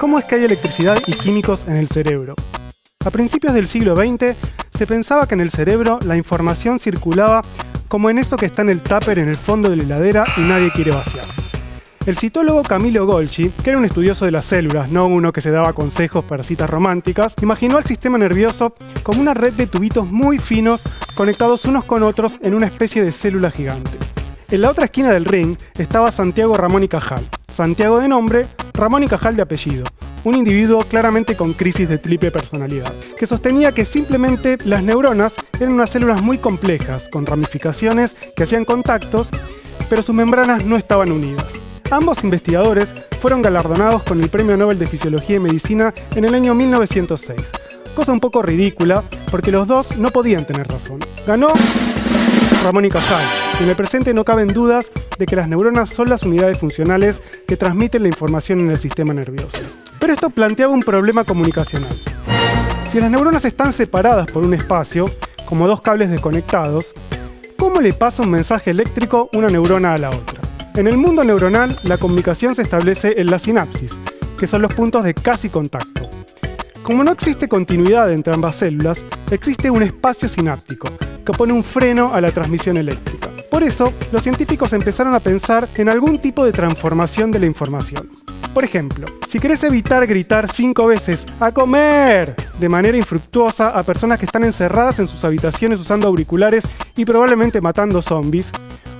¿Cómo es que hay electricidad y químicos en el cerebro? A principios del siglo XX se pensaba que en el cerebro la información circulaba como en eso que está en el tupper en el fondo de la heladera y nadie quiere vaciar. El citólogo Camillo Golgi, que era un estudioso de las células, no uno que se daba consejos para citas románticas, imaginó al sistema nervioso como una red de tubitos muy finos conectados unos con otros en una especie de célula gigante. En la otra esquina del ring estaba Santiago Ramón y Cajal. Santiago de nombre, Ramón y Cajal de apellido. Un individuo claramente con crisis de triple personalidad, que sostenía que simplemente las neuronas eran unas células muy complejas, con ramificaciones que hacían contactos, pero sus membranas no estaban unidas. Ambos investigadores fueron galardonados con el Premio Nobel de Fisiología y Medicina en el año 1906. Cosa un poco ridícula, porque los dos no podían tener razón. Ganó Ramón y Cajal. En el presente no caben dudas de que las neuronas son las unidades funcionales que transmiten la información en el sistema nervioso. Pero esto planteaba un problema comunicacional. Si las neuronas están separadas por un espacio, como dos cables desconectados, ¿cómo le pasa un mensaje eléctrico una neurona a la otra? En el mundo neuronal, la comunicación se establece en la sinapsis, que son los puntos de casi contacto. Como no existe continuidad entre ambas células, existe un espacio sináptico, que pone un freno a la transmisión eléctrica. Por eso, los científicos empezaron a pensar en algún tipo de transformación de la información. Por ejemplo, si querés evitar gritar 5 veces ¡a comer! De manera infructuosa a personas que están encerradas en sus habitaciones usando auriculares y probablemente matando zombies,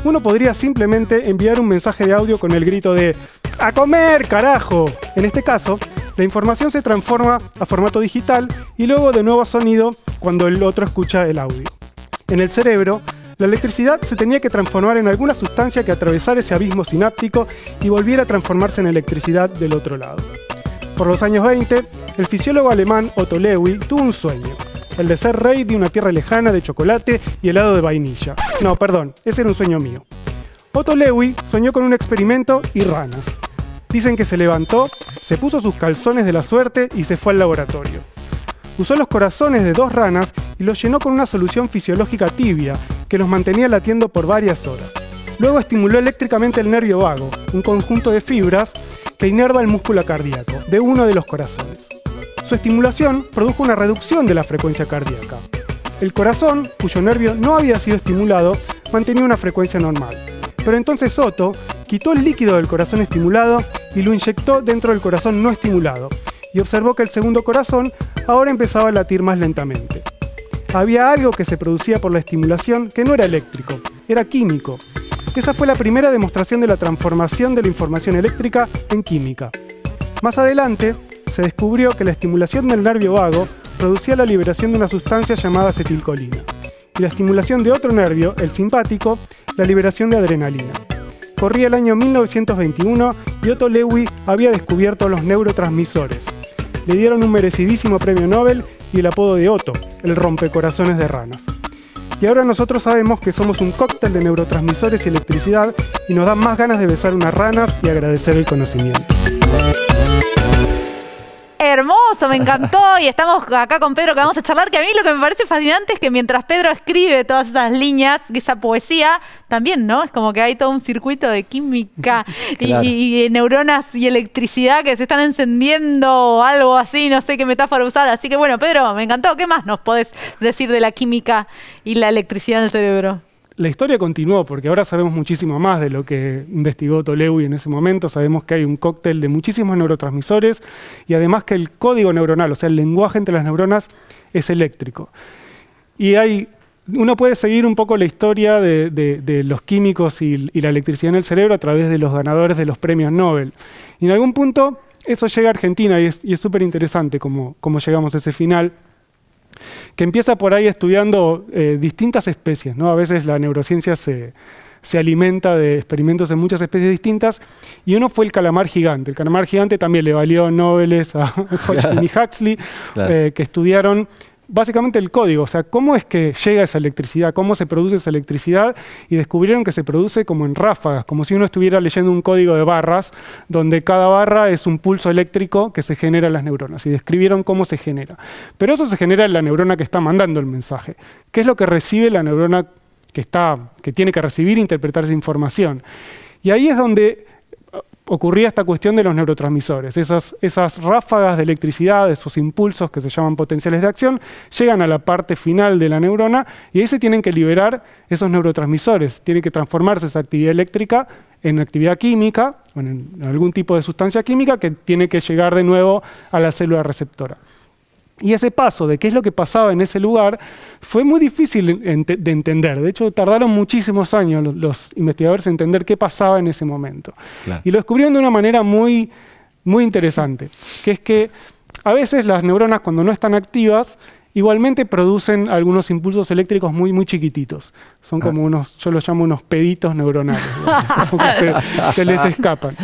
uno podría simplemente enviar un mensaje de audio con el grito de ¡a comer, carajo! En este caso, la información se transforma a formato digital y luego de nuevo a sonido cuando el otro escucha el audio. En el cerebro, la electricidad se tenía que transformar en alguna sustancia que atravesara ese abismo sináptico y volviera a transformarse en electricidad del otro lado. Por los años 20, el fisiólogo alemán Otto Loewi tuvo un sueño, el de ser rey de una tierra lejana de chocolate y helado de vainilla. No, perdón, ese era un sueño mío. Otto Loewi soñó con un experimento y ranas. Dicen que se levantó, se puso sus calzones de la suerte y se fue al laboratorio. Usó los corazones de 2 ranas y los llenó con una solución fisiológica tibia que los mantenía latiendo por varias horas. Luego estimuló eléctricamente el nervio vago, un conjunto de fibras que inerva el músculo cardíaco de uno de los corazones. Su estimulación produjo una reducción de la frecuencia cardíaca. El corazón, cuyo nervio no había sido estimulado, mantenía una frecuencia normal. Pero entonces Otto quitó el líquido del corazón estimulado y lo inyectó dentro del corazón no estimulado, y observó que el segundo corazón ahora empezaba a latir más lentamente. Había algo que se producía por la estimulación que no era eléctrico, era químico. Esa fue la primera demostración de la transformación de la información eléctrica en química. Más adelante, se descubrió que la estimulación del nervio vago producía la liberación de una sustancia llamada acetilcolina, y la estimulación de otro nervio, el simpático, la liberación de adrenalina. Corría el año 1921 y Otto Loewi había descubierto los neurotransmisores. Le dieron un merecidísimo premio Nobel y el apodo de Otto, el rompecorazones de ranas. Y ahora nosotros sabemos que somos un cóctel de neurotransmisores y electricidad y nos dan más ganas de besar unas ranas y agradecer el conocimiento. Hermoso, me encantó, y estamos acá con Pedro que vamos a charlar, que a mí lo que me parece fascinante es que mientras Pedro escribe todas esas líneas, esa poesía, también, ¿no? Es como que hay todo un circuito de química claro. y neuronas y electricidad que se están encendiendo o algo así, no sé qué metáfora usar. Así que bueno, Pedro, me encantó. ¿Qué más nos podés decir de la química y la electricidad en el cerebro? La historia continuó, porque ahora sabemos muchísimo más de lo que investigó Otto Loewi en ese momento. Sabemos que hay un cóctel de muchísimos neurotransmisores y además que el código neuronal, o sea, el lenguaje entre las neuronas, es eléctrico. Y uno puede seguir un poco la historia de los químicos y la electricidad en el cerebro a través de los ganadores de los premios Nobel. Y en algún punto eso llega a Argentina y es súper interesante cómo llegamos a ese final, que empieza por ahí estudiando distintas especies, ¿no? A veces la neurociencia se alimenta de experimentos en muchas especies distintas, y uno fue el calamar gigante. El calamar gigante también le valió Nobeles a Hodgkin y Huxley, claro. Que estudiaron básicamente el código, o sea, cómo es que llega esa electricidad, cómo se produce esa electricidad, y descubrieron que se produce como en ráfagas, como si uno estuviera leyendo un código de barras, donde cada barra es un pulso eléctrico que se genera en las neuronas, y describieron cómo se genera. Pero eso se genera en la neurona que está mandando el mensaje. ¿Qué es lo que recibe la neurona que tiene que recibir e interpretar esa información? Y ahí es donde ocurría esta cuestión de los neurotransmisores. Esas ráfagas de electricidad, esos impulsos que se llaman potenciales de acción, llegan a la parte final de la neurona y ahí se tienen que liberar esos neurotransmisores. Tiene que transformarse esa actividad eléctrica en actividad química, o en algún tipo de sustancia química que tiene que llegar de nuevo a la célula receptora. Y ese paso de qué es lo que pasaba en ese lugar fue muy difícil de entender. De hecho, tardaron muchísimos años los investigadores en entender qué pasaba en ese momento. Claro. Y lo descubrieron de una manera muy, muy interesante, que es que a veces las neuronas, cuando no están activas, igualmente producen algunos impulsos eléctricos muy, muy chiquititos. Son como unos, yo los llamo unos peditos neuronales, como que se les escapan.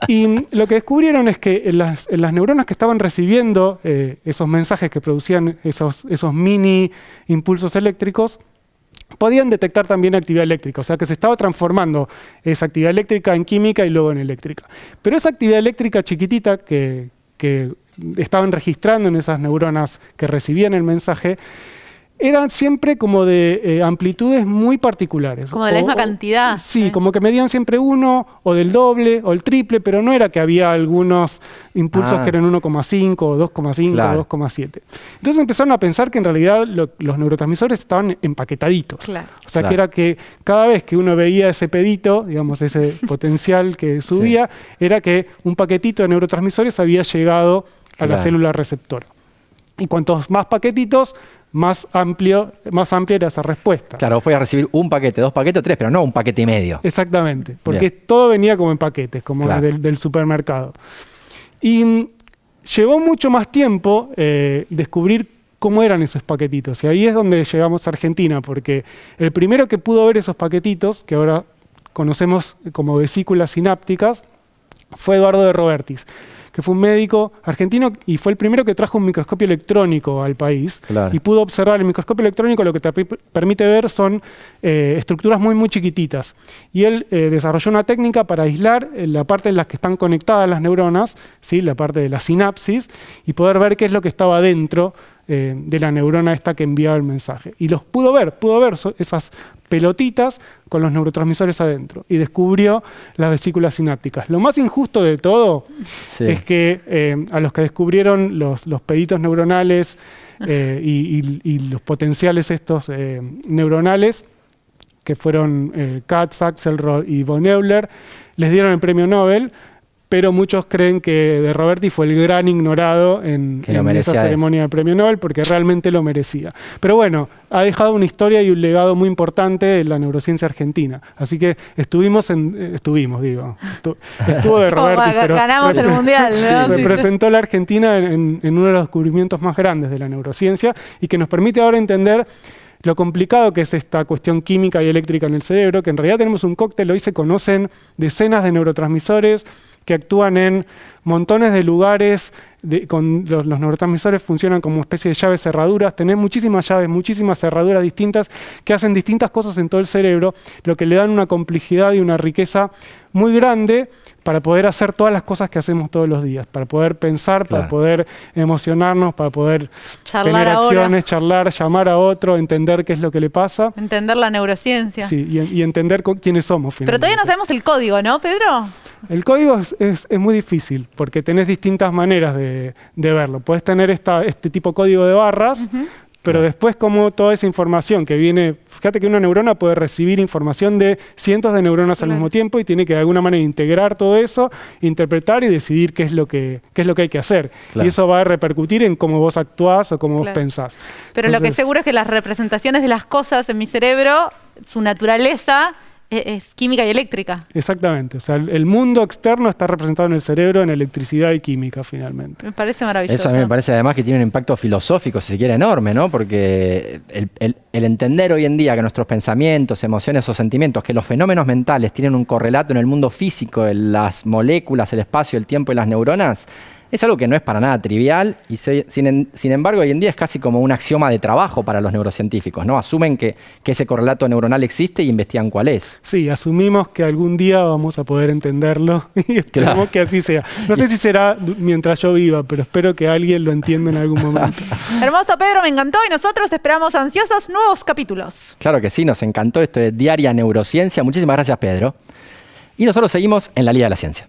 Y lo que descubrieron es que en las neuronas que estaban recibiendo esos mensajes que producían esos mini impulsos eléctricos, podían detectar también actividad eléctrica, o sea que se estaba transformando esa actividad eléctrica en química y luego en eléctrica. Pero esa actividad eléctrica chiquitita que estaban registrando en esas neuronas que recibían el mensaje, eran siempre como de amplitudes muy particulares. Como de la misma cantidad. Sí, como que medían siempre uno, o del doble, o el triple, pero no era que había algunos impulsos que eran 1,5, o 2,5, claro, o 2,7. Entonces empezaron a pensar que en realidad los neurotransmisores estaban empaquetaditos. Claro. O sea, que era que cada vez que uno veía ese pedito, digamos, ese potencial que subía, era que un paquetito de neurotransmisores había llegado a la célula receptora. Y cuantos más paquetitos, más amplia era esa respuesta. Claro, vos podías recibir un paquete, 2 paquetes o 3, pero no un paquete y medio. Exactamente, porque todo venía como en paquetes, como del supermercado. Y llevó mucho más tiempo descubrir cómo eran esos paquetitos. Y ahí es donde llegamos a Argentina, porque el primero que pudo ver esos paquetitos, que ahora conocemos como vesículas sinápticas, fue Eduardo de Robertis, que fue un médico argentino y fue el primero que trajo un microscopio electrónico al país. Claro. Y pudo observar el microscopio electrónico, lo que te permite ver son estructuras muy, muy chiquititas. Y él desarrolló una técnica para aislar la parte en la que están conectadas las neuronas, ¿sí? La parte de la sinapsis, y poder ver qué es lo que estaba dentro de la neurona esta que enviaba el mensaje. Y los pudo ver esas pelotitas con los neurotransmisores adentro y descubrió las vesículas sinápticas. Lo más injusto de todo es que a los que descubrieron los peditos neuronales y los potenciales estos neuronales, que fueron Katz, Axelrod y von Euler, les dieron el premio Nobel, pero muchos creen que de Robertis fue el gran ignorado en esa ceremonia de premio Nobel, porque realmente lo merecía. Pero bueno, ha dejado una historia y un legado muy importante en la neurociencia argentina. Así que estuvo de Robertis, pero ganamos el mundial, ¿no? Representó a la Argentina en uno de los descubrimientos más grandes de la neurociencia y que nos permite ahora entender lo complicado que es esta cuestión química y eléctrica en el cerebro, que en realidad tenemos un cóctel, hoy se conocen decenas de neurotransmisores que actúan en montones de lugares, con los neurotransmisores funcionan como especie de llaves cerraduras, tenés muchísimas llaves, muchísimas cerraduras distintas que hacen distintas cosas en todo el cerebro, lo que le dan una complejidad y una riqueza muy grande para poder hacer todas las cosas que hacemos todos los días, para poder pensar, para poder emocionarnos, para poder tener acciones, charlar, llamar a otro, entender qué es lo que le pasa. Entender la neurociencia. Sí, y entender quiénes somos finalmente. Pero todavía no sabemos el código, ¿no, Pedro? El código es muy difícil, porque tenés distintas maneras de verlo. Podés tener este tipo de código de barras, pero después como toda esa información que viene, fíjate que una neurona puede recibir información de cientos de neuronas al mismo tiempo y tiene que de alguna manera integrar todo eso, interpretar y decidir qué es lo que hay que hacer. Y eso va a repercutir en cómo vos actuás o cómo vos pensás. Pero entonces, lo que seguro es que las representaciones de las cosas en mi cerebro, su naturaleza es química y eléctrica. Exactamente. O sea, el mundo externo está representado en el cerebro en electricidad y química, finalmente. Me parece maravilloso. Eso a mí me parece además que tiene un impacto filosófico, si se quiere, enorme, ¿no? Porque el entender hoy en día que nuestros pensamientos, emociones o sentimientos, que los fenómenos mentales tienen un correlato en el mundo físico, en las moléculas, el espacio, el tiempo y las neuronas, es algo que no es para nada trivial y sin embargo hoy en día es casi como un axioma de trabajo para los neurocientíficos, ¿no? Asumen que ese correlato neuronal existe y investigan cuál es. Sí, asumimos que algún día vamos a poder entenderlo y esperamos que así sea. No sé si será mientras yo viva, pero espero que alguien lo entienda en algún momento. Hermoso, Pedro, me encantó y nosotros esperamos ansiosos nuevos capítulos. Claro que sí, nos encantó esto de Diaria Neurociencia. Muchísimas gracias, Pedro. Y nosotros seguimos en la Liga de la Ciencia.